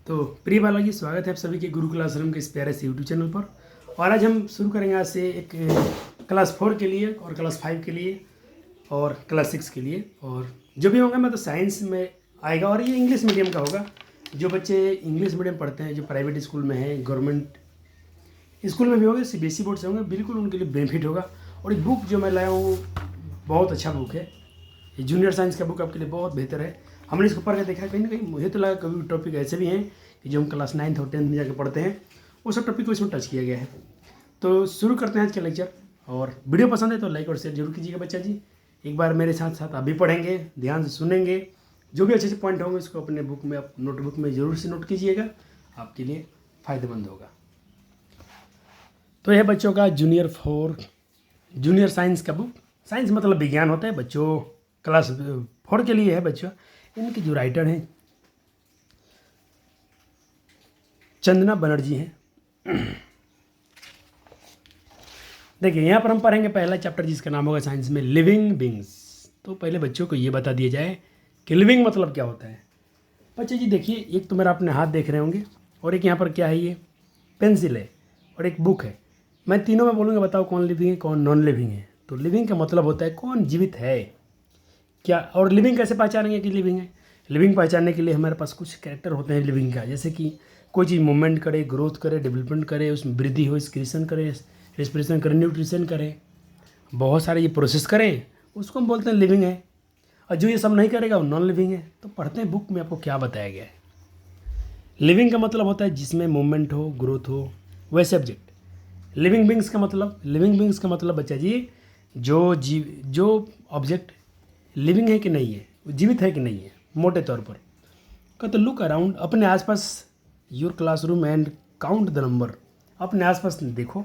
तो प्रिय बालाजी, स्वागत है आप सभी के गुरु क्लासरूम के इस प्यारे से यूट्यूब चैनल पर। और आज हम शुरू करेंगे आज से एक क्लास 4 के लिए और क्लास 5 के लिए और क्लास 6 के लिए। और जो भी होगा मैं तो साइंस में आएगा और ये इंग्लिश मीडियम का होगा। जो बच्चे इंग्लिश मीडियम पढ़ते हैं, जो प्राइवेट स्कूल में हैं, गवर्नमेंट स्कूल में भी होंगे, CBSE बोर्ड से होंगे, बिल्कुल उनके लिए बेनिफिट होगा। और ये बुक जो मैं लाया हूँ बहुत अच्छा बुक है। ये जूनियर साइंस का बुक आपके लिए बहुत बेहतर है। हमने इसको पढ़ के देखा, कहीं ना कहीं मुझे तो लगा कभी टॉपिक ऐसे भी हैं कि जो हम क्लास 9th और 10th में जाकर पढ़ते हैं, वो सब टॉपिक को इसमें टच किया गया है। तो शुरू करते हैं आज का लेक्चर। और वीडियो पसंद है तो लाइक और शेयर जरूर कीजिएगा बच्चा जी। एक बार मेरे साथ साथ आप भी पढ़ेंगे, ध्यान से सुनेंगे, जो भी अच्छे अच्छे पॉइंट होंगे उसको अपने बुक में, नोटबुक में जरूर से नोट कीजिएगा, आपके लिए फ़ायदेमंद होगा। तो यह बच्चों का जूनियर साइंस का बुक। साइंस मतलब विज्ञान होता है बच्चों, क्लास 4 के लिए है बच्चों। इनके जो राइटर हैं चंदना बनर्जी हैं। देखिए यहाँ पर हम पढ़ेंगे पहला चैप्टर जिसका नाम होगा साइंस में लिविंग बींग्स। तो पहले बच्चों को ये बता दिया जाए कि लिविंग मतलब क्या होता है। बच्चे जी देखिए, एक तो मेरा अपने हाथ देख रहे होंगे और एक यहाँ पर क्या है, ये पेंसिल है और एक बुक है। मैं तीनों में बोलूँगा, बताओ कौन लिविंग है कौन नॉन लिविंग है। तो लिविंग का मतलब होता है कौन जीवित है क्या। और लिविंग कैसे पहचानेंगे कि लिविंग है। लिविंग पहचानने के लिए हमारे पास कुछ कैरेक्टर होते हैं लिविंग का, जैसे कि कोई चीज़ मूवमेंट करे, ग्रोथ करे, डेवलपमेंट करे, उसमें वृद्धि हो, एक्सक्रीशन करे, रेस्पिरेशन करे, न्यूट्रिशन करे, बहुत सारे ये प्रोसेस करें, उसको हम बोलते हैं लिविंग है। और जो ये सब नहीं करेगा वो नॉन लिविंग है। तो पढ़ते हैं बुक में आपको क्या बताया गया है। लिविंग का मतलब होता है जिसमें मूवमेंट हो, ग्रोथ हो, वह सब्जेक्ट। लिविंग बींग्स का मतलब बच्चा जी जो ऑब्जेक्ट लिविंग है कि नहीं है, जीवित है कि नहीं है, मोटे तौर पर। कहते लुक अराउंड, अपने आसपास, your classroom and count the number. अपने आसपास देखो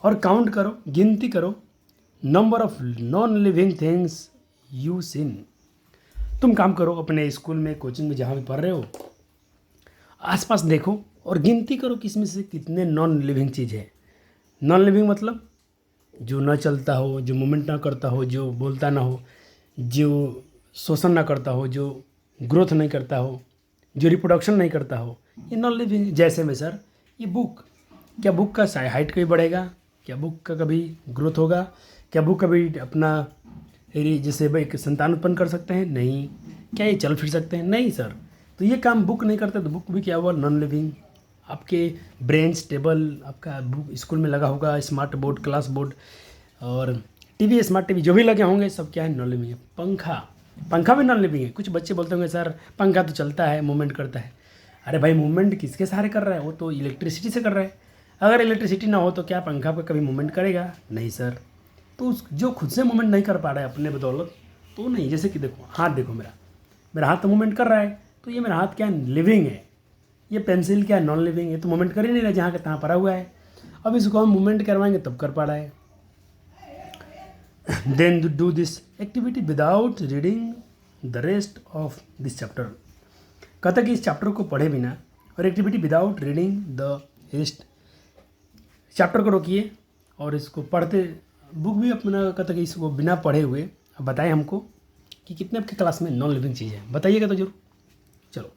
और काउंट करो, गिनती करो, number of non living things you seen. तुम काम करो अपने स्कूल में, कोचिंग में, जहाँ भी पढ़ रहे हो, आसपास देखो और गिनती करो कि इसमें से कितने नॉन लिविंग चीज़ है। नॉन लिविंग मतलब जो ना चलता हो, जो मूवमेंट ना करता हो, जो बोलता ना हो, जो शोषण ना करता हो, जो ग्रोथ नहीं करता हो, जो रिप्रोडक्शन नहीं करता हो, ये नॉन लिविंग। जैसे में सर ये बुक, क्या बुक का हाइट कभी बढ़ेगा, क्या बुक का कभी ग्रोथ होगा, क्या बुक कभी अपना जैसे भाई संतान उत्पन्न कर सकते हैं, नहीं। क्या ये चल फिर सकते हैं, नहीं सर। तो ये काम बुक नहीं करते, तो बुक भी क्या हुआ, नॉन लिविंग। आपके ब्रेंच टेबल आपका बुक स्कूल में लगा होगा, स्मार्ट बोर्ड, क्लास बोर्ड और टीवी, स्मार्ट टीवी जो भी लगे होंगे, सब क्या है, नॉन लिविंग है। पंखा भी नॉन लिविंग है। कुछ बच्चे बोलते होंगे सर पंखा तो चलता है, मूवमेंट करता है। अरे भाई, मूवमेंट किसके सहारे कर रहा है, वो तो इलेक्ट्रिसिटी से कर रहा है। अगर इलेक्ट्रिसिटी ना हो तो क्या पंखा पर कभी मूवमेंट करेगा, नहीं सर। तो जो खुद से मूवमेंट नहीं कर पा रहा है अपने बदौलत, तो नहीं। जैसे कि देखो हाथ, देखो मेरा हाथ तो मूवमेंट कर रहा है, तो ये मेरा हाथ क्या है, लिविंग है। ये पेंसिल क्या है, नॉन लिविंग है। तो मूवमेंट कर ही नहीं रहा, जहाँ का तहाँ पड़ा हुआ है। अब इसको हम मूवमेंट करवाएंगे तब कर पा रहा है। Then do this activity without reading the rest of this chapter। कहता कि इस चैप्टर को पढ़े बिना, और activity without reading the rest, chapter को रोकिए और इसको पढ़ते, बुक भी अपना, कहता कि इसको बिना पढ़े हुए अब बताएं हमको कि कितने आपके क्लास में नॉन लिविंग चीज़ है, बताइएगा तो जरूर। चलो,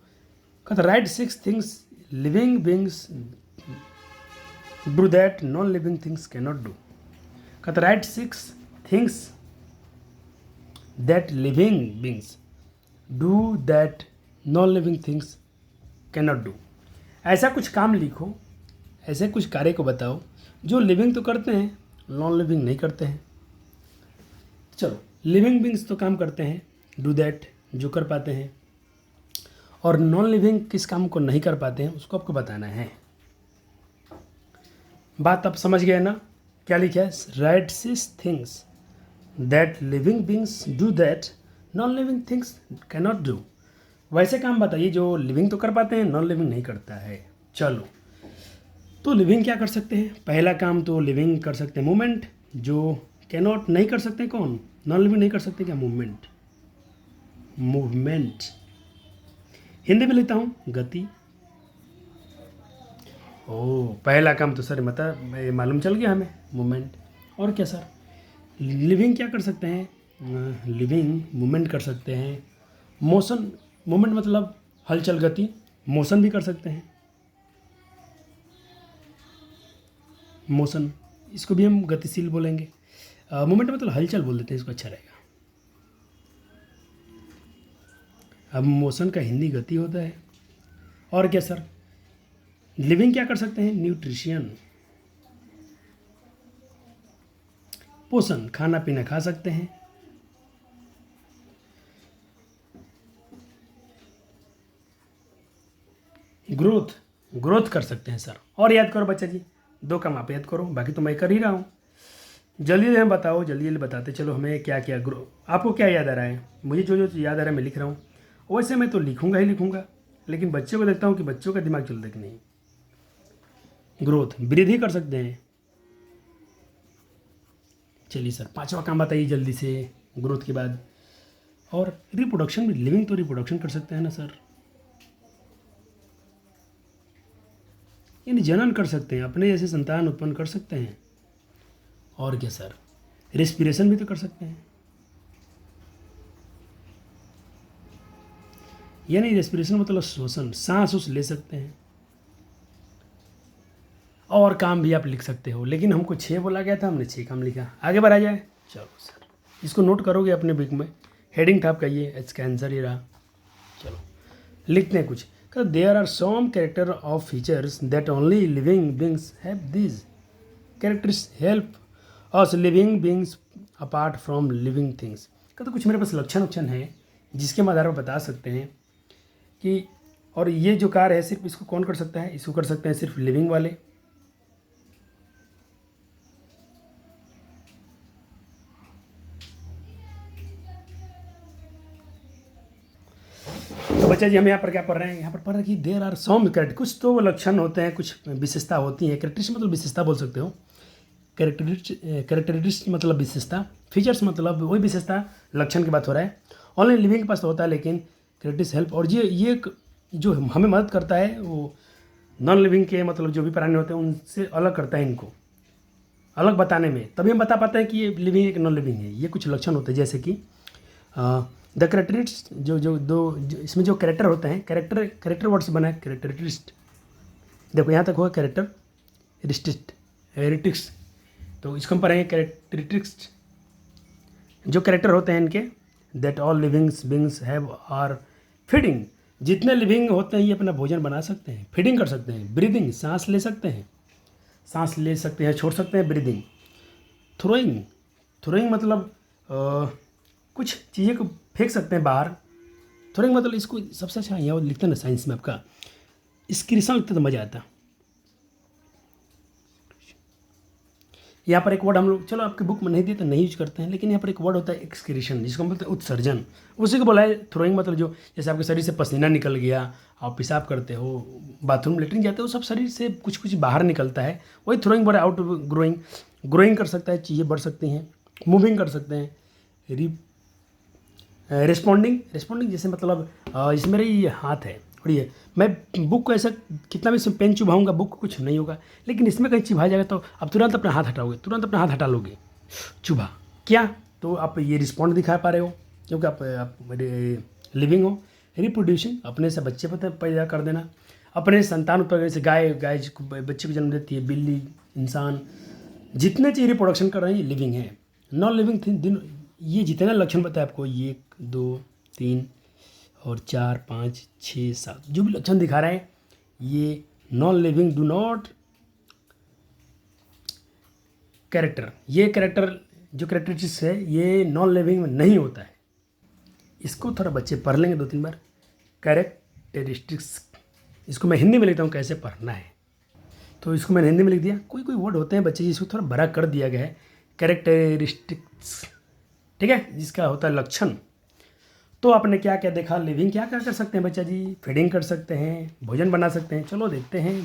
कहता right 6 things living beings do that non living things can not do. कहता right 6 things that living beings do that non-living things cannot do। ऐसा कुछ काम लिखो, ऐसे कुछ कार्य को बताओ जो लिविंग तो करते हैं, नॉन लिविंग नहीं करते हैं। चलो, लिविंग बींग्स तो काम करते हैं, डू दैट जो कर पाते हैं, और नॉन लिविंग किस काम को नहीं कर पाते हैं उसको आपको बताना है। बात आप समझ गए ना। क्या लिखा है, right 6 things that living beings do that non living things can not do. वैसे काम बताइए जो लिविंग तो कर पाते हैं, नॉन लिविंग नहीं करता है। चलो, तो लिविंग क्या कर सकते हैं। पहला काम तो लिविंग कर सकते हैं मूवमेंट। जो कैन नॉट नहीं कर सकते कौन, नॉन लिविंग नहीं कर सकते क्या, मूवमेंट। हिंदी में लिखता हूँ गति। पहला काम तो सर मालूम चल गया हमें, मूवमेंट। और क्या सर, लिविंग क्या कर सकते हैं, लिविंग मूवमेंट कर सकते हैं। मोशन, मूवमेंट मतलब हलचल, गति, मोशन भी कर सकते हैं, मोशन, इसको भी हम गतिशील बोलेंगे। मोमेंट मतलब हलचल बोल देते हैं, इसको अच्छा रहेगा। अब मोशन का हिंदी गति होता है। और क्या सर, लिविंग क्या कर सकते हैं, न्यूट्रिशन, पोषण, खाना पीना खा सकते हैं। ग्रोथ, ग्रोथ कर सकते हैं सर। और याद करो बच्चा जी, 2 काम आप याद करो, बाकी तो मैं कर ही रहा हूँ। जल्दी जल्दी हमें बताओ, जल्दी जल्दी बताते चलो हमें क्या क्या ग्रो, आपको क्या याद आ रहा है। मुझे जो जो याद आ रहा है मैं लिख रहा हूँ। वैसे मैं तो लिखूंगा ही लिखूंगा, लेकिन बच्चों को देखता हूँ कि बच्चों का दिमाग चलता है कि नहीं। ग्रोथ, वृद्धि कर सकते हैं। चलिए सर, 5वां काम बताइए जल्दी से ग्रोथ के बाद। और रिप्रोडक्शन भी, लिविंग तो रिप्रोडक्शन कर सकते हैं ना सर, यानी जनन कर सकते हैं, अपने जैसे संतान उत्पन्न कर सकते हैं। और क्या सर, रेस्पिरेशन भी तो कर सकते हैं, यानी रेस्पिरेशन मतलब श्वसन, सांस उस ले सकते हैं। और काम भी आप लिख सकते हो, लेकिन हमको 6 बोला गया था, हमने 6 काम लिखा। आगे बढ़ा जाए, चलो सर, इसको नोट करोगे अपने बुक में, हेडिंग था आपका ये, इसका आंसर ही रहा। चलो लिखते हैं कुछ। There are some character of features that only living beings have these characters help us living beings apart from living things. तो कुछ मेरे पास लक्षण है जिसके हम आधार पर बता सकते हैं कि, और ये जो कार्य है सिर्फ इसको कौन कर सकता है, इसको कर सकते हैं सिर्फ लिविंग वाले। तो बच्चा जी हम यहाँ पर क्या पढ़ रहे हैं, यहाँ पर पढ़ रहे हैं कि देयर आर सम कैरेक्टर, कुछ तो लक्षण होते हैं, कुछ विशेषता होती हैं। कैरेक्टरिस्टिक मतलब विशेषता बोल सकते हो, कैरेक्टरिस्टिक मतलब विशेषता, फीचर्स मतलब वही विशेषता, लक्षण की बात हो रहा है। ओनली लिविंग के पास तो होता है, लेकिन कैरेक्टरिस्टिक हेल्प, और ये जो हमें मदद करता है वो नॉन लिविंग के मतलब जो भी प्राणी होते हैं उनसे अलग करता है, इनको अलग बताने में, तभी हम बता पाते हैं कि ये लिविंग है कि नॉन लिविंग है। ये कुछ लक्षण होते हैं, जैसे कि द कैरेक्टरिस्ट, इसमें जो कैरेक्टर होते हैं, कैरेक्टर वर्ड से बना है कैरेक्टरिस्ट। देखो यहाँ तक हुआ कैरेक्टरिस्टिक्स, तो इसको हम पढ़ेंगे कैरेक्टरिस्टिक्स। जो कैरेक्टर होते हैं इनके, that all living beings have are feeding, जितने लिविंग होते हैं ये अपना भोजन बना सकते हैं, फीडिंग कर सकते हैं, ब्रीदिंग, सांस ले सकते हैं, सांस ले सकते हैं, छोड़ सकते हैं, ब्रीदिंग, थ्रोइंग मतलब कुछ चीज़ें को फेंक सकते हैं बाहर। थ्रोइंग मतलब इसको सबसे अच्छा यहाँ लिखते हैं ना साइंस में, आपका स्क्रीशन लिखते तो मज़ा आता। यहाँ पर एक वर्ड हम लोग, चलो आपके बुक में नहीं दिए तो नहीं यूज करते हैं, लेकिन यहाँ पर एक वर्ड होता है एक्सक्रीशन, जिसको हम बोलते हैं उत्सर्जन, उसी को बोला है थ्रोइंग। मतलब जो जैसे आपके शरीर से पसीना निकल गया, आप पेशाब करते हो, बाथरूम लेटरिन जाते हो, सब शरीर से कुछ कुछ बाहर निकलता है, वही थ्रोइंग बोला। आउट ग्रोइंग कर सकता है, चीज़ें बढ़ सकती हैं, मूविंग कर सकते हैं, रिस्पॉन्डिंग जैसे मतलब इसमें मेरा ये हाथ है और ये, मैं बुक को ऐसा कितना भी इसमें पेन चुभाऊंगा, बुक को कुछ नहीं होगा, लेकिन इसमें कहीं चिभा जाएगा तो आप तुरंत अपना हाथ हटाओगे, तुरंत अपना हाथ हटा लोगे, चुभा क्या, तो आप ये रिस्पॉन्ड दिखा पा रहे हो क्योंकि आप लिविंग हो। रिप्रोड्यूसिंग, अपने से बच्चे पैदा कर देना, अपने संतान उत्पन्न, जैसे गाय बच्चे को जन्म देती है, बिल्ली, इंसान, जितने चीज़ रिप्रोडक्शन कर रहे हैं ये लिविंग है। नॉन लिविंग थिंग, ये जितने लक्षण बताए आपको, 1 2 3 और 4 5 6 7 जो भी लक्षण दिखा रहे हैं, ये non living do not character, ये कैरेक्टर जो कैरेक्टरिस्टिक्स है ये नॉन लिविंग में नहीं होता है। इसको थोड़ा बच्चे पढ़ लेंगे 2-3 बार, कैरेक्टरिस्टिक्स। इसको मैं हिंदी में लिखता हूँ कैसे पढ़ना है, तो इसको मैंने हिंदी में लिख दिया। कोई कोई वर्ड होते हैं बच्चे जिसको थोड़ा बड़ा कर दिया गया है, कैरेक्टरिस्टिक्स, ठीक है, जिसका होता है लक्षण। तो आपने क्या क्या देखा, लिविंग क्या क्या कर सकते हैं बच्चा जी, फीडिंग कर सकते हैं, भोजन बना सकते हैं। चलो देखते हैं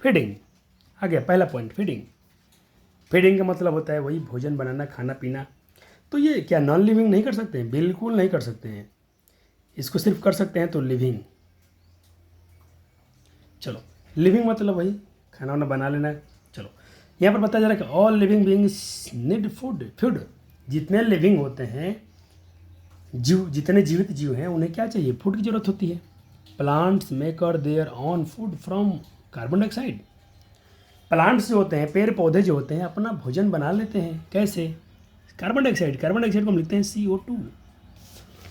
फीडिंग आ गया पहला पॉइंट, फीडिंग का मतलब होता है वही भोजन बनाना, खाना पीना। तो ये क्या नॉन लिविंग नहीं कर सकते हैं, बिल्कुल नहीं कर सकते हैं, इसको सिर्फ कर सकते हैं तो लिविंग। चलो लिविंग मतलब वही खाना वाना बना लेना। चलो यहाँ पर बताया जा रहा है कि all living beings need food, जितने लिविंग होते हैं, जितने जीवित जीव हैं उन्हें क्या चाहिए, फूड की ज़रूरत होती है। Plants maker their own food from carbon dioxide. Plants जो होते हैं, पेड़ पौधे जो होते हैं, अपना भोजन बना लेते हैं। कैसे? Carbon dioxide. कार्बन डाइऑक्साइड को हम लिखते हैं CO2।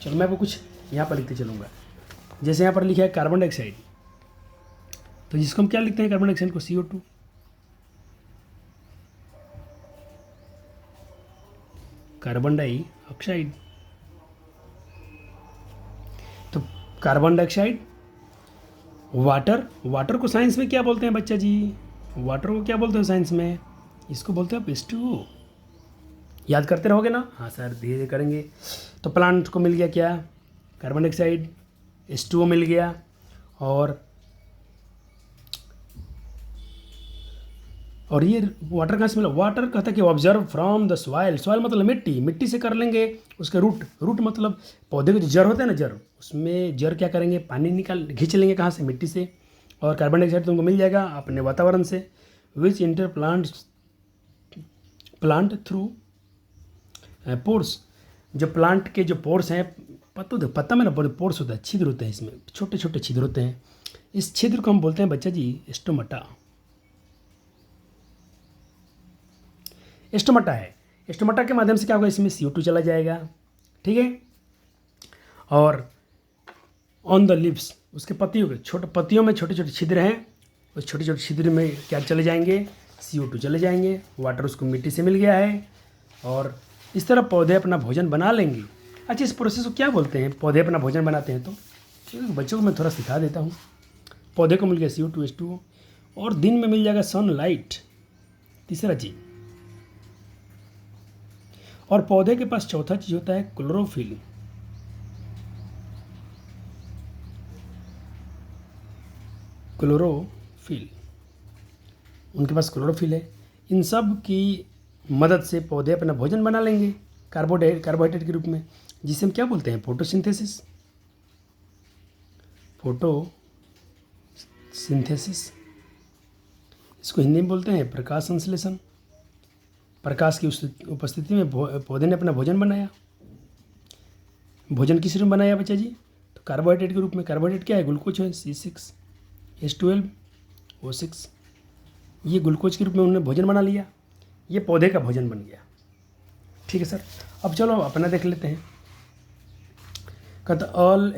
चलो मैं आपको कुछ यहाँ पर लिखते चलूँगा। जैसे यहाँ पर लिखा है कार्बन डाइऑक्साइड, तो जिसको हम क्या लिखते हैं, कार्बन डाइऑक्साइड को CO2। Carbon dioxide. तो कार्बन डाइऑक्साइड, वाटर। वाटर को साइंस में क्या बोलते हैं बच्चा जी? वाटर को क्या बोलते हैं साइंस में? इसको बोलते हैं H2O। याद करते रहोगे ना? हाँ सर, धीरे धीरे करेंगे। तो प्लांट को मिल गया क्या? कार्बन डाइऑक्साइड, H2O मिल गया। और ये वाटर कहाँ से मिला? वाटर कहता है कि observe from the soil. Soil मतलब मिट्टी, मिट्टी से कर लेंगे उसके रूट। रूट मतलब पौधे के जो जड़ होते हैं ना, जड़, उसमें जड़ क्या करेंगे, पानी निकाल खींच लेंगे कहाँ से? मिट्टी से। और कार्बन डाइऑक्साइड तुमको मिल जाएगा अपने वातावरण से। विच इंटर प्लांट थ्रू पोर्स। जो प्लांट के जो पोर्स हैं, पता में ना, पोर्स होता है, छिद्र होते हैं, इसमें छोटे छोटे छिद्र होते हैं। इस छिद्र को हम बोलते हैं बच्चा जी स्टोमाटा। स्टोमाटा है। स्टोमाटा के माध्यम से क्या होगा, इसमें CO2 चला जाएगा, ठीक है। और ऑन द लिप्स, उसके पत्तियों के पत्तियों में छोटे छोटे छिद्र हैं। उस छोटे छोटे छिद्र में क्या चले जाएंगे? CO2 चले जाएंगे। वाटर उसको मिट्टी से मिल गया है। और इस तरह पौधे अपना भोजन बना लेंगे। अच्छा, इस प्रोसेस को क्या बोलते हैं? पौधे अपना भोजन बनाते हैं। तो बच्चों को मैं थोड़ा सिखा देता हूँ। पौधे को मिल गया CO2 H2O, और दिन में मिल जाएगा सनलाइट, तीसरा चीज। और पौधे के पास चौथा चीज होता है क्लोरोफिल। क्लोरोफिल, उनके पास क्लोरोफिल है। इन सब की मदद से पौधे अपना भोजन बना लेंगे कार्बोहाइड्रेट के रूप में, जिसे हम क्या बोलते हैं? फोटोसिंथेसिस। फोटोसिंथेसिस, इसको हिंदी में बोलते हैं प्रकाश संश्लेषण। प्रकाश की उपस्थिति में पौधे ने अपना भोजन बनाया। भोजन किस रूप में बनाया बच्चा जी? तो कार्बोहाइड्रेट के रूप में। कार्बोहाइड्रेट क्या है? ग्लूकोज है, C6H12O6। ये ग्लूकोज के रूप में उन्होंने भोजन बना लिया। ये पौधे का भोजन बन गया, ठीक है सर। अब चलो अपना देख लेते हैं। कहता all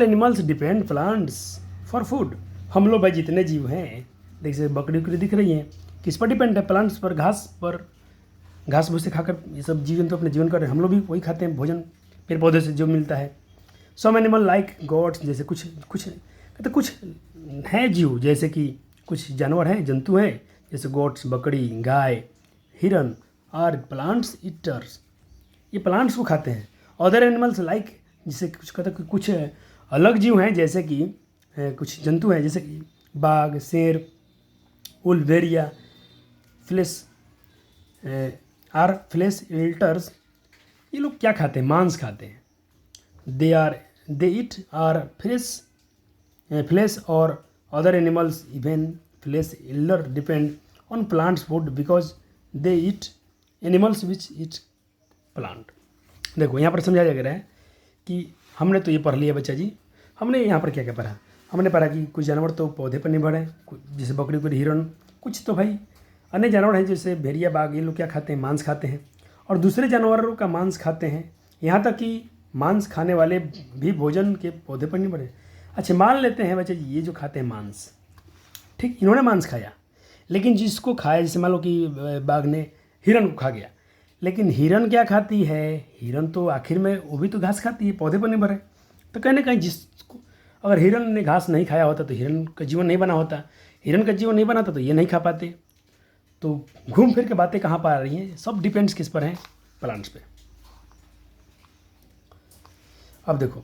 animals depend plants for food. हम लोग भाई जितने जीव हैं, जैसे बकरी उकरी दिख रही हैं, किस पर डिपेंड है? प्लांट्स पर, घास भूसे खाकर ये सब जीवन तो अपने जीवन कर रहे हैं। हम लोग भी वही खाते हैं भोजन, पेड़ पौधे से जो मिलता है। सम एनिमल लाइक गोट्स, जैसे कुछ हैं जीव, जैसे कि कुछ जानवर हैं, जंतु हैं, जैसे गोट्स, बकरी, गाय, हिरन और प्लांट्स ईटर्स, ये प्लांट्स को खाते हैं। अदर एनिमल्स लाइक, जैसे कुछ अलग जीव हैं, जैसे कि कुछ जंतु हैं, जैसे कि बाघ, शेर, उल्वेरिया, फ्लेश ईटर्स। ये लोग क्या खाते हैं? मांस खाते हैं। They eat are flesh or other animals even flesh eater depend on plants food because they eat animals which eat plant. देखो यहाँ पर समझाया जा रहा है कि हमने तो ये पढ़ लिया बच्चा जी। हमने यहाँ पर क्या क्या पढ़ा? हमने पढ़ा कि कुछ जानवर तो पौधे पर निर्भर हैं, जैसे बकरी को, हिरन। कुछ तो भाई अन्य जानवर हैं, जैसे भेड़िया, बाघ, ये लोग क्या खाते हैं? मांस खाते हैं, और दूसरे जानवरों का मांस खाते हैं। यहाँ तक कि मांस खाने वाले भी भोजन के पौधे पर निर्भर हैं। अच्छा, मान लेते हैं बच्चे जी, ये जो खाते हैं मांस, ठीक, इन्होंने मांस खाया, लेकिन जिसको खाया, जैसे मान लो कि बाघ ने हिरन को खा गया, लेकिन हिरन क्या खाती है? हिरन तो आखिर में वो भी तो घास खाती है, पौधे पर निर्भर है। तो कहीं ना कहीं जिसको, अगर हिरन ने घास नहीं खाया होता तो हिरन का जीवन नहीं बना होता, हिरन का जीवन नहीं बना था तो ये नहीं खा पाते। तो घूम फिर के बातें कहाँ पर आ रही हैं? सब डिपेंड्स किस पर हैं? प्लांट्स पे। अब देखो,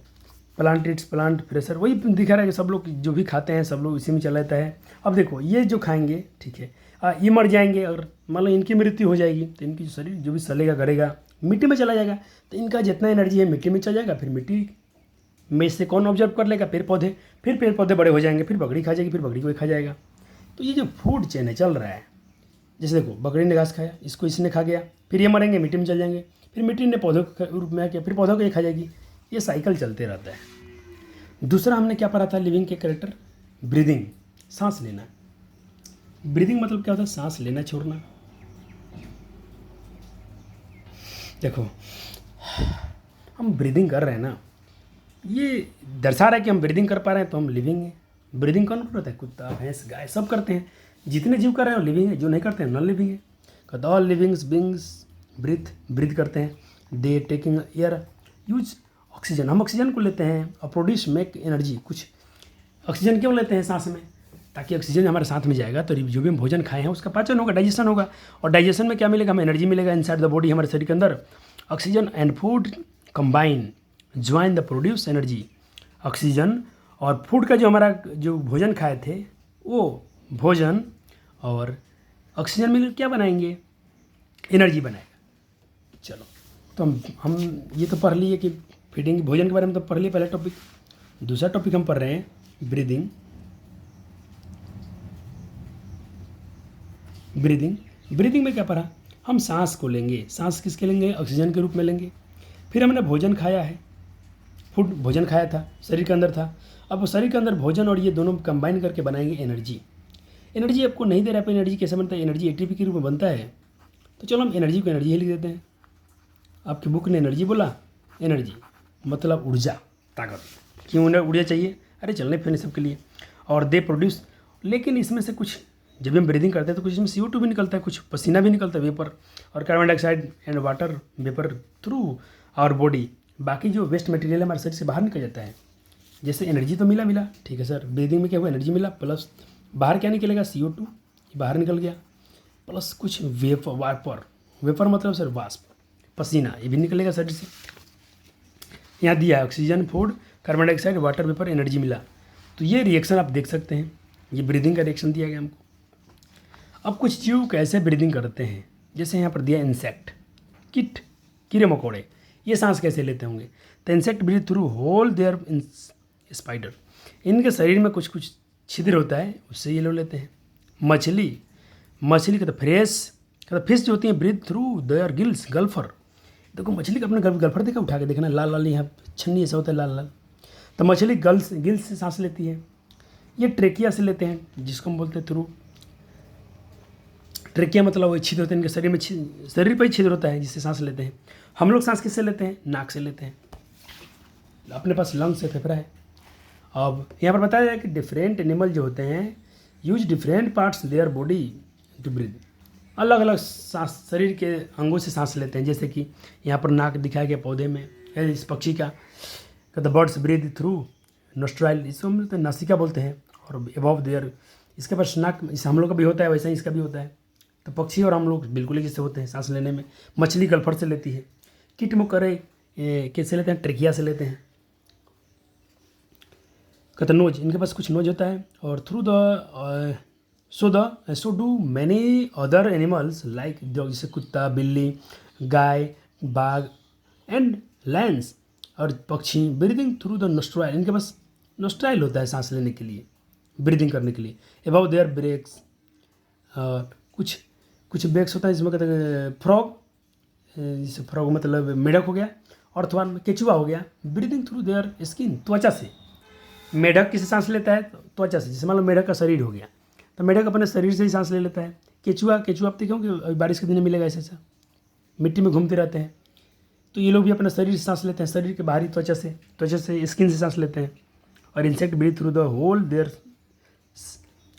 प्लांट इट्स प्लांट प्रेशर, वही दिखा रहा है कि सब लोग जो भी खाते हैं सब लोग इसी में चला जाता है। अब देखो, ये जो खाएंगे, ठीक है, ये मर जाएंगे, अगर मान लो इनकी मृत्यु हो जाएगी तो इनकी शरीर जो भी सलेगा करेगा मिट्टी में चला जाएगा। तो इनका जितना एनर्जी है मिट्टी में चला जाएगा। फिर मिट्टी में से कौन ऑब्जर्व कर लेगा? पेड़ पौधे। फिर पेड़ पौधे बड़े हो जाएंगे, फिर बकरी खा जाएगी, फिर बकरी को खा जाएगा। तो ये जो फूड चेन है चल रहा है, जैसे देखो बकरी ने घास खाया, इसको इसने खा गया, फिर ये मरेंगे, मिट्टी में चल जाएंगे, फिर मिट्टी ने पौधों के रूप में आके फिर पौधों को ये खा जाएगी। ये साइकिल चलते रहता है। दूसरा हमने क्या पढ़ा था लिविंग के करेक्टर, ब्रीदिंग, सांस लेना। ब्रीदिंग मतलब क्या होता है, सांस लेना छोड़ना। देखो हम ब्रीदिंग कर रहे हैं ना, ये दर्शा रहा है कि हम ब्रीदिंग कर पा रहे हैं तो हम लिविंग हैं। ब्रीदिंग कौन करता है, कुत्ता भैंस गाय सब करते हैं। जितने जीव कर रहे हैं वो लिविंग है, जो नहीं करते हैं नॉन लिविंग है। कहते ऑल लिविंग्स बींग्स ब्रीथ करते हैं। दे टेकिंग एयर यूज ऑक्सीजन, हम ऑक्सीजन को लेते हैं और प्रोड्यूस मेक एनर्जी। कुछ ऑक्सीजन क्यों लेते हैं सांस में, ताकि ऑक्सीजन हमारे साथ में जाएगा तो जो भी हम भोजन खाए हैं उसका पाचन होगा, डाइजेशन होगा। और डाइजेशन में क्या मिलेगा, हमें एनर्जी मिलेगा इनसाइड द बॉडी, हमारे शरीर के अंदर। Oxygen and food combine join the produce energy. Oxygen और फूड का जो हमारा जो भोजन खाए थे वो भोजन और ऑक्सीजन मिल क्या बनाएंगे, एनर्जी बनाएगा। चलो तो हम ये तो पढ़ लिए कि फीडिंग भोजन के बारे में तो पढ़ लिए पहले टॉपिक। दूसरा टॉपिक हम पढ़ रहे हैं ब्रीदिंग। ब्रीदिंग में क्या पढ़ा, हम सांस को लेंगे। सांस किसके लेंगे, ऑक्सीजन के रूप में लेंगे। फिर हमने भोजन खाया है, फूड भोजन खाया था, शरीर के अंदर था। अब वो शरीर के अंदर भोजन और ये दोनों कंबाइन करके बनाएंगे एनर्जी। एनर्जी आपको नहीं दे रहा है, एनर्जी कैसे बनता है, एनर्जी एटीपी के रूप में बनता है। तो चलो हम एनर्जी को एनर्जी ही लिख देते हैं। आपकी बुक ने एनर्जी बोला, एनर्जी मतलब ऊर्जा, ताकत। क्यों उन्हें ऊर्जा चाहिए, अरे चलने फिरने सबके लिए। और दे प्रोड्यूस, लेकिन इसमें से कुछ जब हम ब्रीदिंग करते हैं तो कुछ इसमें CO2 भी निकलता है, कुछ पसीना भी निकलता है, वेपर, और carbon dioxide and water vapour through our body. बाकी जो वेस्ट मटेरियल हमारे शरीर से बाहर निकल जाता है। जैसे एनर्जी तो मिला, ठीक है सर, ब्रीदिंग में क्या हुआ, एनर्जी मिला, प्लस बाहर क्या निकलेगा, CO2 बाहर निकल गया, प्लस कुछ वेपर मतलब सर वाष्प, पसीना, ये भी निकलेगा शरीर से। यहाँ दिया है oxygen, food, carbon dioxide, water vapour, energy मिला। तो ये रिएक्शन आप देख सकते हैं, ये ब्रीदिंग का रिएक्शन दिया गया हमको। अब कुछ जीव कैसे ब्रीदिंग करते हैं, जैसे यहाँ पर दिया इंसेक्ट, कीड़े मकोड़े, ये सांस कैसे लेते होंगे। तो insect breathe through hole their in spider, इनके शरीर में कुछ कुछ छिद्र होता है, उससे ये लोग लेते हैं। मछली का तो फिश जो होती है ब्रीथ थ्रू देयर गिल्स, गल्फर। देखो मछली का अपने गल्फर देखा, उठा के देखना, लाल लाल यहाँ छन्नी ऐसा होता है, लाल लाल। तो मछली गिल्स से सांस लेती है। ये ट्रेकिया से लेते हैं, जिसको हम बोलते हैं थ्रू। ट्रेकिया मतलब वो छिद्र होते हैं इनके शरीर में, शरीर पर ही छिद्र होता है जिससे सांस लेते हैं। हम लोग सांस किससे लेते हैं, नाक से लेते हैं, अपने पास लंग्स से फेफड़ा है। अब यहाँ पर बताया जाए कि डिफरेंट एनिमल जो होते हैं use different parts their body to breathe, अलग अलग सांस शरीर के अंगों से सांस लेते हैं। जैसे कि यहाँ पर नाक दिखाया गया पौधे में, इस पक्षी का द बर्ड्स ब्रीथ थ्रू नोस्ट्राइल, इसको हम बोलते हैं नासिका बोलते हैं, और एबव देयर, इसके पास नाक, इस हम लोग का भी होता है वैसा ही इसका भी होता है। तो पक्षी और हम लोग बिल्कुल ही जैसे होते हैं सांस लेने में। मछली गल्फर से लेती है, कीट मकोड़े कैसे लेते हैं, ट्रेकिया से लेते हैं। कहते नोज, इनके पास कुछ नोज होता है। और through the so do many other animals like, जैसे कुत्ता, बिल्ली, गाय, बाघ एंड लायंस, और पक्षी ब्रीदिंग थ्रू द नोस्ट्राइल, इनके पास नोस्ट्राइल होता है सांस लेने के लिए, ब्रीदिंग करने के लिए। अबाउ देयर ब्रेक्स, कुछ ब्रेक्स होता है जिसमें कहते हैं फ्रॉग, जैसे फ्रॉग मतलब मेढक हो गया, और अथवा केचुआ हो गया, ब्रीदिंग थ्रू देयर स्किन, त्वचा से। मेढक किसे सांस लेता है, त्वचा से। जैसे मान लो मेढक का शरीर हो गया तो मेढक अपने शरीर से ही सांस ले लेता है। केचुआ आप देखोगे अभी बारिश के दिन में मिलेगा, ऐसा मिट्टी में घूमते रहते हैं, तो ये लोग भी अपने शरीर से सांस लेते हैं, शरीर के बाहरी त्वचा से स्किन से सांस लेते हैं। और insect breathe through the hole their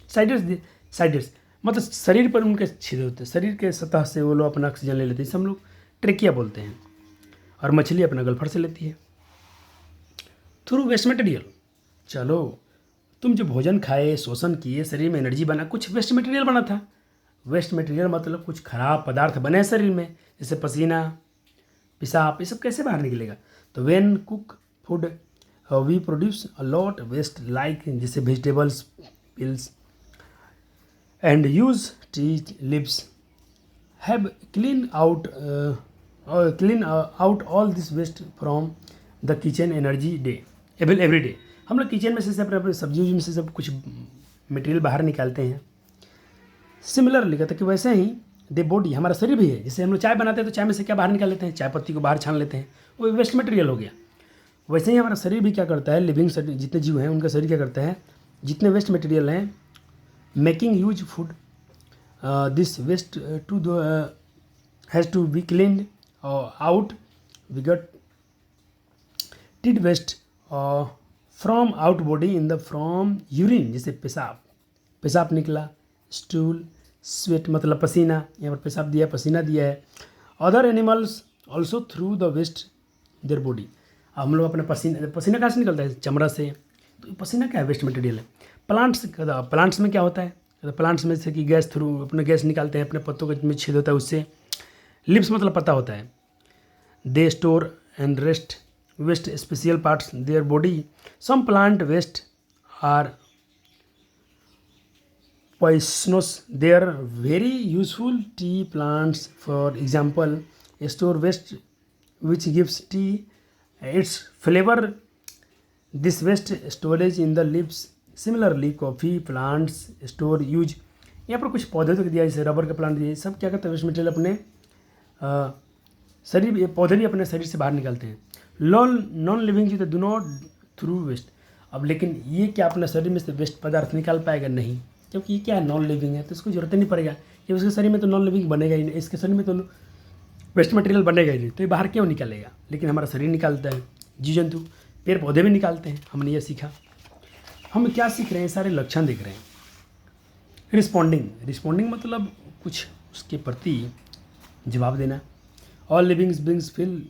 sides मतलब शरीर पर उनके छिद्र होते हैं, शरीर के सतह से वो लोग अपना ऑक्सीजन ले लेते हैं, इसे हम लोग ट्रेकिया बोलते हैं। और मछली अपना गल्फर से लेती है थ्रू वेस्ट मटेरियल। चलो तुम जो भोजन खाए, शोषण किए, शरीर में एनर्जी बना, कुछ वेस्ट मटेरियल बना था। वेस्ट मटेरियल मतलब कुछ खराब पदार्थ बने शरीर में, जैसे पसीना, पेशाब, ये सब कैसे बाहर निकलेगा। तो when cook food we produce a lot waste like, जैसे vegetables, peels and use tree leaves have clean out all this waste from the kitchen energy day every day. हम लोग किचन में से अपने सब्जी में से सब कुछ मटेरियल बाहर निकालते हैं। सिमिलरली कहते हैं कि वैसे ही दे बॉडी, हमारा शरीर भी है। जैसे हम लोग चाय बनाते हैं तो चाय में से क्या बाहर निकाल लेते हैं, चाय पत्ती को बाहर छान लेते हैं, वो वेस्ट मटेरियल हो गया। वैसे ही हमारा शरीर भी क्या करता है, लिविंग शरीर जितने जीव हैं उनका शरीर क्या करता है, जितने वेस्ट मटेरियल हैं, making use food, this waste to has to be cleaned out, we get rid waste from out body in the from urine, जैसे पेशाब निकला, स्टूल, स्वेट मतलब पसीना, यहाँ पर पेशाब दिया पसीना दिया है। Other animals also through the waste their body. हम लोग अपने पसीना कहाँ से निकलता है, चमड़ा से, तो पसीना क्या है, वेस्ट मटेरियल है। प्लांट्स में क्या होता है, प्लांट्स में से कि गैस थ्रू अपने गैस निकालते हैं, अपने पत्तों में छेद होता है उससे, लिप्स मतलब पत्ता होता है। They store and rest waste special parts their body, some plant waste are poisonous, they are very useful. Tea plants for example store waste which gives tea its flavor. This waste storage in the leaves. Similarly coffee plants store use, यहाँ पर कुछ पौधे तो दिया जैसे rubber का plant दिए, सब क्या करते हैं वेस्ट मटेरियल अपने शरीर, पौधे भी अपने शरीर से बाहर निकालते हैं। नॉन लिविंग चीज़ डू नॉट थ्रू वेस्ट। अब लेकिन ये क्या अपने शरीर में से वेस्ट पदार्थ निकाल पाएगा, नहीं, क्योंकि ये क्या है, नॉन लिविंग है, तो इसको जरूरत ही नहीं पड़ेगा, ये उसके शरीर में तो नॉन लिविंग बनेगा ही नहीं, इसके शरीर में तो वेस्ट मटेरियल बनेगा ही नहीं, तो ये बाहर क्यों निकलेगा। लेकिन हमारा शरीर निकालता है, जीव जंतु पेड़ पौधे भी निकालते हैं। हमने ये सीखा। हम क्या सीख रहे हैं, सारे लक्षण देख रहे हैं। रिस्पॉन्डिंग मतलब कुछ उसके प्रति जवाब देना। All livings beings feel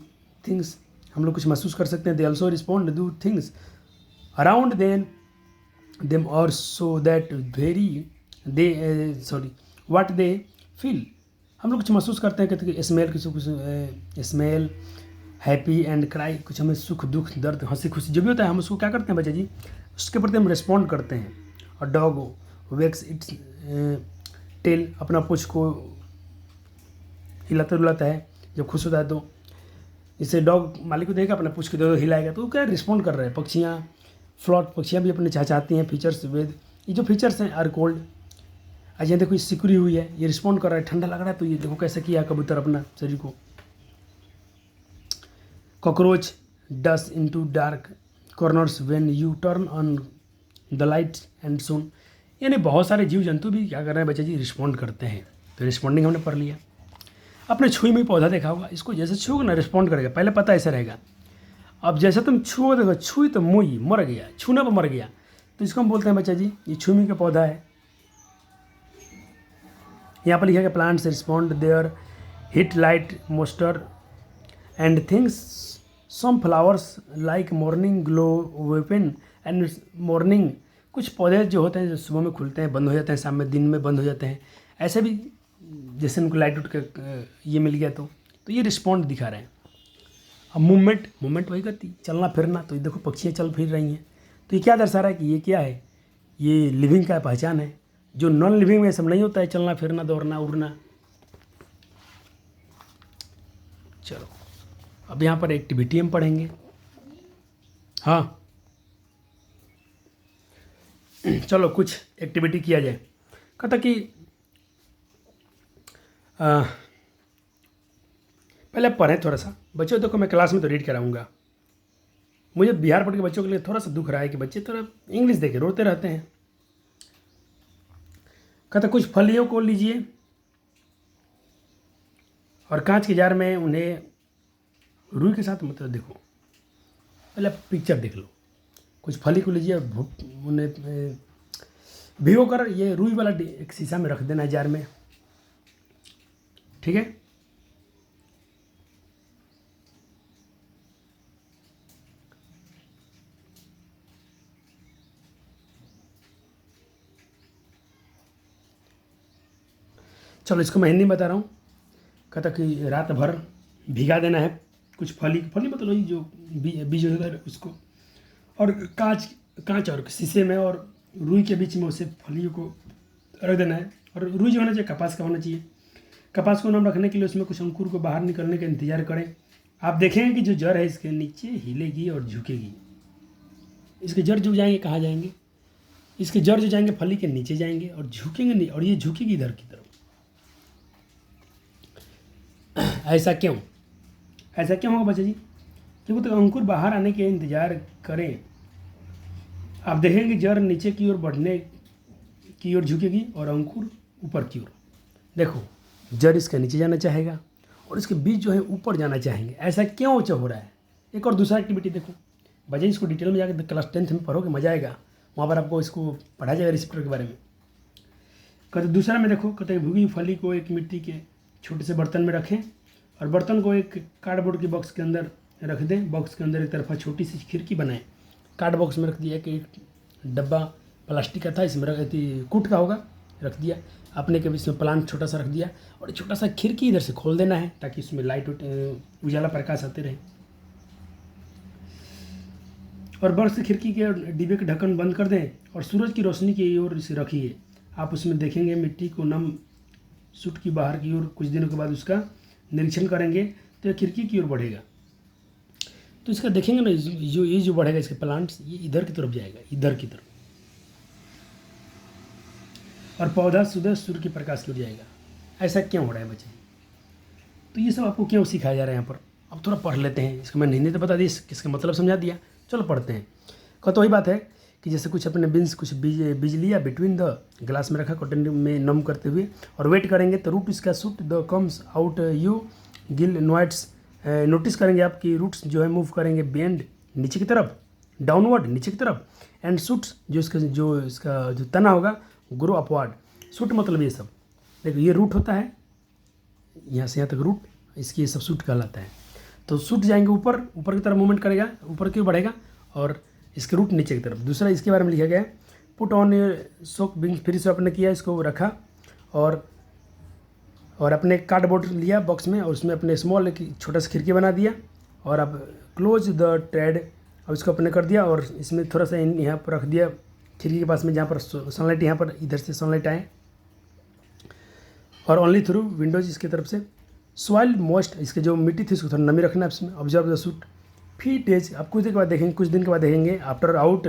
things, हम लोग कुछ महसूस कर सकते हैं। They also respond do things around them or so that very they what they feel। हम लोग कुछ महसूस करते हैं कि स्मेल, किसी कुछ स्मेल, हैप्पी एंड क्राई, कुछ हमें सुख दुख दर्द हंसी खुशी जो भी होता है हम उसको क्या करते हैं बच्चा जी, उसके प्रति हम रिस्पॉन्ड करते हैं। और डॉग वेक्स इट्स टेल, अपना पूंछ को हिलाता रुलाता है जब खुश होता है, तो इससे डॉग मालिक को देगा अपना पूंछ को दो हिलाएगा, तो वो क्या रिस्पॉन्ड कर रहे हैं। पक्षियाँ पक्षियाँ भी अपने चाहती हैं फीचर्स वेद, ये जो फीचर्स हैं आर कोल्ड। आज ये देखो सिकुड़ी हुई है, ये रिस्पॉन्ड कर रहा है, ठंडा लग रहा है, तो ये देखो कैसे किया कबूतर अपना शरीर को। Cockroach dust into dark corners when you turn on the light and soon, यानी बहुत सारे जीव जंतु भी क्या कर रहे हैं बच्चे जी, रिस्पॉन्ड करते हैं। तो रिस्पॉन्डिंग हमने पढ़ लिया। आपने छुई में पौधा देखा होगा, इसको जैसे छूओगे ना रिस्पॉन्ड करेगा, पहले पता ऐसा रहेगा। अब जैसे तुम छुओ देखो, छुई तो मुई मर गया, छूने पर मर गया, तो इसको हम बोलते हैं बच्चा जी ये छुई का पौधा है। यहाँ पर लिखा है plants respond their heat light moisture and things, some flowers like morning glow weapon and morning, कुछ पौधे जो होते हैं जो सुबह में खुलते हैं बंद हो जाते हैं, शाम में दिन में बंद हो जाते हैं, ऐसे भी जैसे उनको लाइट उठ कर ये मिल गया तो ये रिस्पॉन्ड दिखा रहे हैं। अब मूवमेंट वही करती, चलना फिरना, तो ये देखो पक्षियाँ चल फिर रही हैं, तो ये क्या दर्शा रहा है कि ये क्या है, ये लिविंग का पहचान है। जो नॉन लिविंग में सब नहीं होता है, चलना फिरना दौड़ना उड़ना। चलो अब यहाँ पर एक्टिविटी हम पढ़ेंगे। हाँ चलो कुछ एक्टिविटी किया जाए। कहता कि पहले पढ़ें थोड़ा सा। बच्चों देखो मैं क्लास में तो रीड कराऊंगा, मुझे बिहार बोर्ड के बच्चों के लिए थोड़ा सा दुख रहा है कि बच्चे थोड़ा इंग्लिश देखे रोते रहते हैं। कहता कुछ फलियों को लीजिए और कांच के जार में उन्हें रुई के साथ, मतलब देखो पहले पिक्चर देख लो, कुछ फली को लीजिए और उन्हें भिगो कर ये रुई वाला एक शीशा में रख देना जार में, ठीक है। चलो इसको मैं हिंदी में बता रहा हूँ। कहता कि रात भर भिगा देना है कुछ फली मतलब वही जो बीज होता है उसको, और कांच और शीशे में और रुई के बीच में उसे फलियों को रख देना है। और रुई जो होना चाहिए कपास का होना चाहिए। कपास को नाम रखने के लिए उसमें कुछ अंकुर को बाहर निकलने का इंतजार करें। आप देखेंगे कि जो जड़ है इसके नीचे हिलेगी और झुकेगी। इसके जड़ जो जाएंगे कहाँ जाएंगे, इसके जड़ जो जाएंगे फली के नीचे जाएंगे और झुकेंगे नहीं, और ये झुकेगी इधर की तरफ। ऐसा क्यों होगा बच्चा जी? जब तक अंकुर बाहर आने के इंतजार करें, आप देखेंगे जड़ नीचे की ओर बढ़ने की ओर झुकेगी और अंकुर ऊपर की ओर। देखो, जड़ इसका नीचे जाना चाहेगा और इसके बीज जो है ऊपर जाना चाहेंगे। ऐसा क्यों हो रहा है? एक और दूसरा एक्टिविटी देखो, बजाय इसको डिटेल में जाकर क्लास 10th में पढ़ोगे, मजा आएगा। वहाँ पर आपको इसको पढ़ाया जाएगा रिसेप्टर के बारे में। कहते दूसरा में देखो, कहते भुगी फली को एक मिट्टी के छोटे से बर्तन में रखें और बर्तन को एक कार्डबोर्ड के बॉक्स के अंदर रख दें। बॉक्स के अंदर एक तरफा छोटी सी खिड़की बनाएं। कार्ड बॉक्स में रख दिया कि एक डब्बा प्लास्टिक का था, इसमें कूट का होगा, रख दिया। आपने कभी इसमें प्लांट छोटा सा रख दिया और एक छोटा सा खिड़की इधर से खोल देना है ताकि इसमें लाइट उजाला प्रकाश आते रहे। और बर्फ से खिड़की के डिब्बे के ढक्कन बंद कर दें और सूरज की रोशनी की ओर इसे रखिए। आप उसमें देखेंगे मिट्टी को नम सूट की बाहर की ओर। कुछ दिनों के बाद उसका निरीक्षण करेंगे तो यह खिड़की की ओर बढ़ेगा। तो इसका देखेंगे ना, जो बढ़ेगा इसके प्लांट्स, ये इधर की तरफ जाएगा, इधर की तरफ। और पौधा सुबह सूर्य के प्रकाश की ओर जाएगा। ऐसा क्यों हो रहा है बच्चे? तो ये सब आपको क्यों सिखाया जा रहा है यहाँ पर? अब थोड़ा पढ़ लेते हैं। इसको मैंने हिंदी तो बता दी, इसका मतलब समझा दिया। चलो पढ़ते हैं। तो वही बात है कि जैसे कुछ अपने बीन्स कुछ बीज लिया, बिटवीन द ग्लास में रखा कॉटन में नम करते हुए और वेट करेंगे तो रूट इसका shoot the comes out you will notice. Notice करेंगे आपकी रूट्स जो है मूव करेंगे बेंड नीचे की तरफ, डाउनवर्ड नीचे की तरफ, एंड शूट्स जो इसका जो तना होगा ग्रो अपवर्ड। शूट मतलब ये सब देखो, ये रूट होता है, यहाँ से यहाँ तक रूट, इसकी ये सब शूट कहलाता है। तो शूट जाएंगे ऊपर, ऊपर की तरफ मूवमेंट करेगा, ऊपर की ओर बढ़ेगा और इसके रूट नीचे की तरफ। दूसरा इसके बारे में लिखा गया है पुट ऑन सोक बिंग। फिर से आपने किया, इसको रखा और अपने कार्डबोर्ड लिया बॉक्स में और उसमें अपने स्मॉल एक छोटा सा खिड़की बना दिया और अब क्लोज द ट्रेड, अब इसको अपने कर दिया और इसमें थोड़ा सा यहाँ पर रख दिया खिड़की के पास में, जहाँ पर सनलाइट, यहाँ पर इधर से सनलाइट आए और ओनली थ्रू विंडोज इसकी तरफ से। सॉइल मॉइस्ट, इसके जो मिट्टी थी उसको थोड़ा नमी रखना है इसमें। Observe the shoot fee days, आप कुछ दिन के बाद देखेंगे after out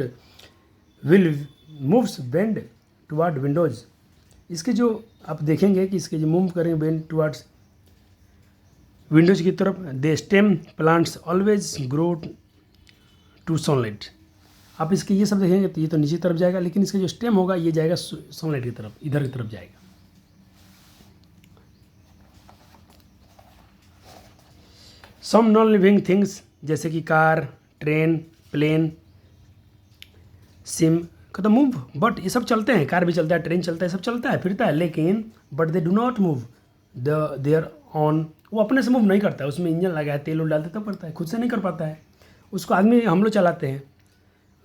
will moves bend toward Windows. इसके जो आप देखेंगे कि इसके जो मूव करेंगे बेंड टुवर्ड्स विंडोज की तरफ। The stem plants always grow to sunlight. आप इसके ये सब देखेंगे तो ये तो नीचे की तरफ जाएगा, लेकिन इसका जो स्टेम होगा ये जाएगा सनलाइट की तरफ, इधर की तरफ जाएगा। सम नॉन लिविंग थिंग्स जैसे कि कार, ट्रेन, प्लेन, सिम का तो मूव, बट ये सब चलते हैं, कार भी चलता है, ट्रेन चलता है, सब चलता है, फिरता है, लेकिन but they do not move their own. वो अपने से मूव नहीं करता है, उसमें इंजन लगा है, तेल उल डालते तब करता है, खुद से नहीं कर पाता है। उसको आदमी हम लोग चलाते हैं,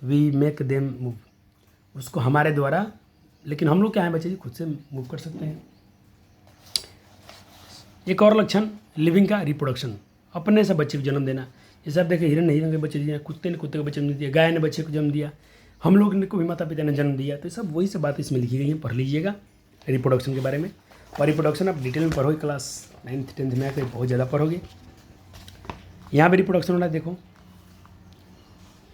वी मेक देम मूव, उसको हमारे द्वारा। लेकिन हम लोग क्या है बच्चे जी, खुद से मूव कर सकते हैं। एक और लक्षण लिविंग का, रिप्रोडक्शन, अपने से बच्चे को जन्म देना। जैसे आप देखें हिरन के बच्चे दिए, कुत्ते ने कुत्ते को बच्चे जन्म दिया, गाय ने बच्चे को जन्म दिया, हम लोग ने को भी माता पिता ने जन्म दिया। तो सब वही सब बातें इसमें लिखी गई हैं, पढ़ लीजिएगा रिप्रोडक्शन के बारे में। और रिप्रोडक्शन आप डिटेल में पढ़ोगे, क्लास 9th 10th में आकर बहुत ज़्यादा पढ़ोगे। यहाँ पर रिप्रोडक्शन हो रहा है, देखो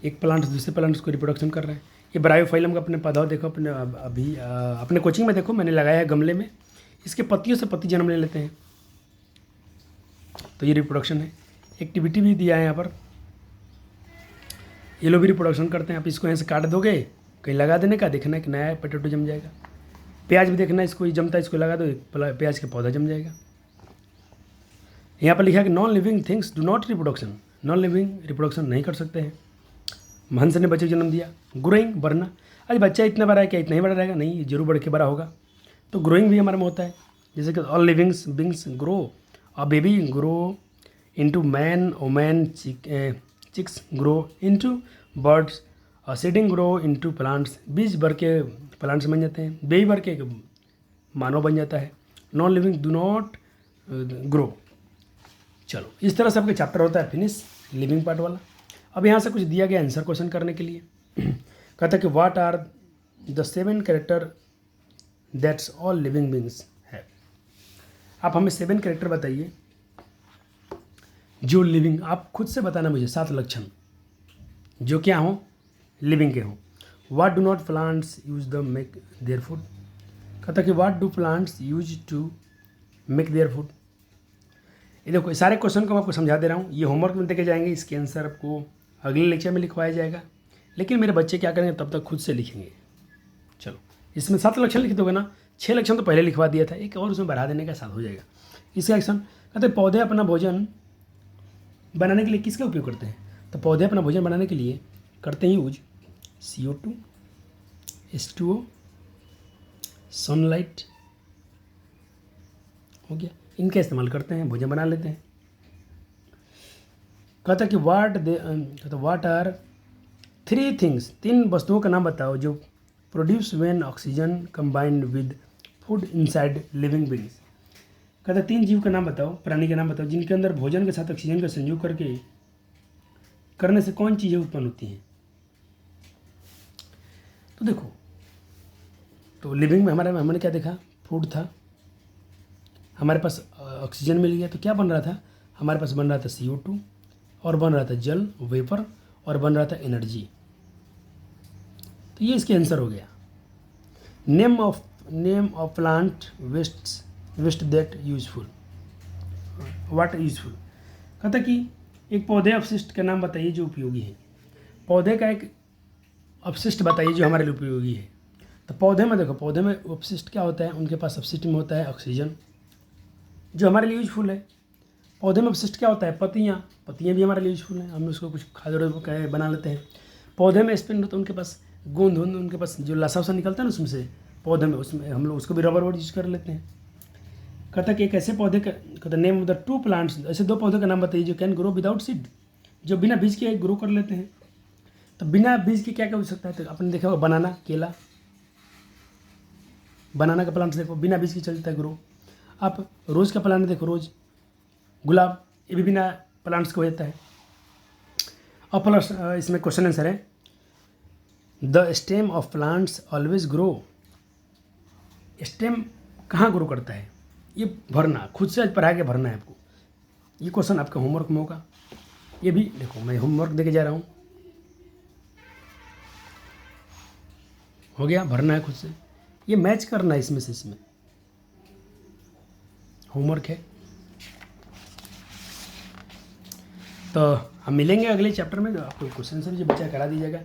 एक प्लांट दूसरे प्लांट्स को रिप्रोडक्शन कर रहे हैं। ये ब्रायोफाइलम का अपने पौधा देखो, अपने अभी अपने कोचिंग में देखो, मैंने लगाया है गमले में। इसके पत्तियों से पत्ती जन्म ले लेते हैं, तो ये रिप्रोडक्शन है। एक्टिविटी भी दिया है यहाँ पर, ये लोग भी रिप्रोडक्शन करते हैं। आप इसको यहाँ से काट दोगे, कहीं लगा देने का, देखना है कि नया पोटैटो जम जाएगा। प्याज भी देखना है, इसको जमता है, इसको लगा दो, प्याज का पौधा जम जाएगा। यहाँ पर लिखा है कि non living things do not reproduction, non living reproduction नहीं कर सकते हैं। हंस ने बच्चे को जन्म दिया, ग्रोइंग, बढ़ना। अरे बच्चा इतना बड़ा है, क्या इतना ही बड़ा रहेगा? नहीं, जरूर बढ़ के बड़ा होगा। तो ग्रोइंग भी हमारे में होता है, जैसे कि all living beings grow, a baby grow into man, woman, chicks grow into birds, seeding grow into plants। बीज भर के प्लांट्स बन जाते हैं, बेई भर के मानव बन जाता है। Non living do not grow. चलो, इस तरह से आपका चैप्टर होता है फिनिश, लिविंग पार्ट वाला। अब यहाँ से कुछ दिया गया आंसर क्वेश्चन करने के लिए। कहता है कि what are the 7 character that's all living beings है। आप हमें 7 कैरेक्टर बताइए जो लिविंग, आप खुद से बताना मुझे 7 लक्षण जो क्या हो, लिविंग के हो। What do not plants use the make their food. कहता कि what do plants use to make their food. ये देखो सारे क्वेश्चन को मैं आपको समझा दे रहा हूँ, ये होमवर्क में देके जाएंगे, इसके आंसर आपको अगले लेक्चर में लिखवाया जाएगा। लेकिन मेरे बच्चे क्या करेंगे, तब तक खुद से लिखेंगे। चलो, इसमें 7 लक्षण लिख दोगे ना, 6 लक्षण तो पहले लिखवा दिया था, एक और उसमें बढ़ा देने का साथ हो जाएगा। इसका एक्शन कहते पौधे अपना भोजन बनाने के लिए किसका उपयोग करते हैं? तो पौधे अपना भोजन बनाने के लिए करते हैं यूज CO2, H2O, सनलाइट, हो गया, इनका इस्तेमाल करते हैं, भोजन बना लेते हैं। कहता कि वाट आर 3 थिंग्स, 3 वस्तुओं का नाम बताओ जो produce when oxygen combined with food inside living beings. कहता 3 जीव का नाम बताओ, प्राणी का नाम बताओ, जिनके अंदर भोजन के साथ ऑक्सीजन का संयोग करने से कौन चीज़ें उत्पन्न होती हैं। तो देखो, तो लिविंग में हमने क्या देखा, फूड था, हमारे पास ऑक्सीजन मिल गया, तो क्या बन रहा था, हमारे पास बन रहा था CO2 और बन रहा था जल वेपर और बन रहा था एनर्जी। तो ये इसके आंसर हो गया। Name of plant waste that useful, what useful. कहता कि एक पौधे अपशिष्ट का नाम बताइए जो उपयोगी है। पौधे का एक अपशिष्ट बताइए जो हमारे लिए उपयोगी है। तो पौधे में देखो, पौधे में अपशिष्ट क्या होता है, उनके पास अपशिष्ट में होता है ऑक्सीजन जो हमारे लिए यूजफुल है। पौधे में अपशिष्ट क्या होता है, पत्तियाँ भी हमारे लिए यूजफुल हैं, हम उसको कुछ खाद्य बना लेते हैं। पौधे में स्पिन होता है, उनके पास गोंद उनके पास जो लसा वसा निकलता है ना उसमें से, पौधे में उसमें हम लोग उसको भी रबर यूज कर लेते हैं। कहता कि एक ऐसे पौधे का, कहता नेम ऑफ द 2 प्लांट्स, ऐसे 2 पौधों का नाम बताइए जो कैन ग्रो विदाउट सीड, जो बिना बीज के ग्रो कर लेते हैं। तो बिना बीज के क्या क्या हो सकता है, तो आपने देखा होगा बनाना, केला, बनाना का प्लांट देखो बिना बीज के चलता है ग्रो। आप रोज़ का प्लांट देखो, रोज़, गुलाब, ये भी बिना प्लांट्स को होता है। और प्लस इसमें क्वेश्चन आंसर है, the stem of plants always grow. Stem कहाँ ग्रो करता है, ये भरना, खुद से पढ़ा के भरना है आपको। ये क्वेश्चन आपका होमवर्क में होगा। ये भी देखो, मैं होमवर्क देके जा रहा हूँ, हो गया, भरना है खुद से, ये मैच करना है इसमें से, इसमें होमवर्क है। तो हम मिलेंगे अगले चैप्टर में, जो आपको क्वेश्चन आंसर जो बच्चा करा दीजिएगा।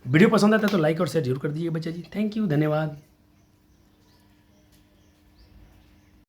वीडियो पसंद आता है तो लाइक और शेयर जरूर कर दीजिएगा बच्चा जी। थैंक यू, धन्यवाद।